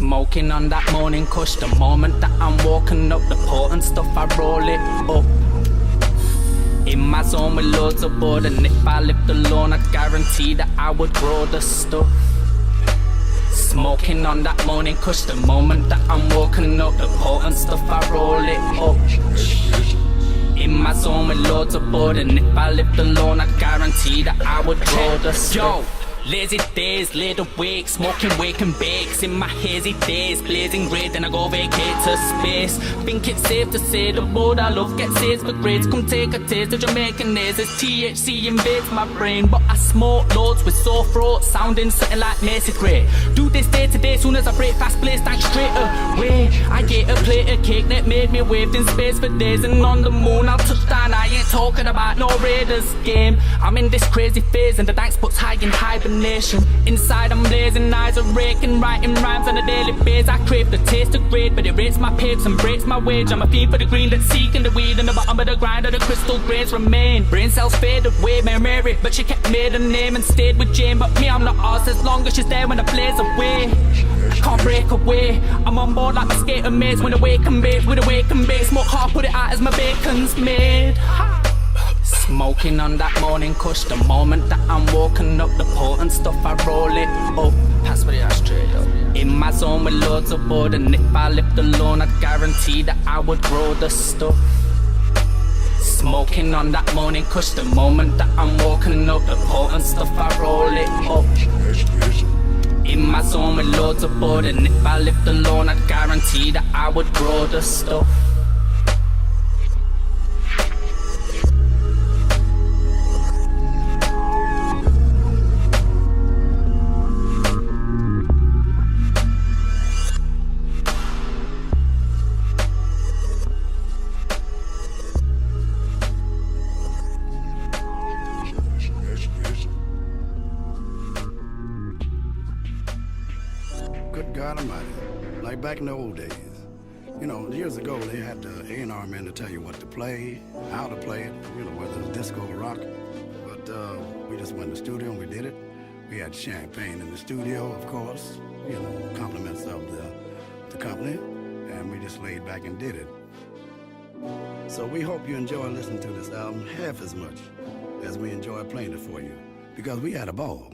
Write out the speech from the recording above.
Smoking on that morning kush, the moment that I'm walking up the potent stuff, I roll it up. In my zone with loads of bud, and if I lived alone, I guarantee that I would grow the stuff. Smoking on that morning kush, the moment that I'm walking up the potent stuff, I roll it up. In my zone with loads of bud, and if I lived alone, I guarantee that I would grow the stuff. Lazy days, laid awake, smoking wake and bakes. In my hazy days, blazing red, then I go vacate to space. Think it's safe to say the word I love gets saved for grades. Come take a taste of Jamaican nails as THC invades my brain. But I smoke loads with sore throat, sounding something like Macy Gray. Do this day to day, soon as I break fast, blaze thanks straight away. I get a plate of cake that made me waved in space for days. And on the moon I'll touch down, I ain't talking about no Raiders game. I'm in this crazy phase and the thanks puts high in hibernation. Inside I'm blazing, eyes are raking, writing rhymes on a daily basis. I crave the taste of great, but it rates my papes and breaks my wage. I'm a fiend for the green that's seeking the weed, and the bottom of the grind of the crystal grains remain. Brain cells fade away, Mary, but she kept made a name and stayed with Jane. But me, I'm not ours as long as she's there when I blaze away. Can't break away, I'm on board like my skater mates. When I wake and bake, with a wake and bake, smoke hard, put it out as my bacon's made. Smoking on that morning kush, the moment that I'm walking up the potent stuff, I roll it up. Pass me that straight up. In my zone with loads of bud, and if I lived alone, I'd guarantee that I would grow the stuff. Smoking on that morning kush, the moment that I'm walking up the potent stuff, I roll it up. In my zone with loads of bud, and if I lived alone, I'd guarantee that I would grow the stuff. Good God Almighty, like back in the old days. You know, years ago they had the A&R men to tell you what to play, how to play it, you know, whether it's disco or rock. But we just went in the studio and we did it. We had champagne in the studio, of course, you know, compliments of the company, and we just laid back and did it. So we hope you enjoy listening to this album half as much as we enjoy playing it for you, because we had a ball.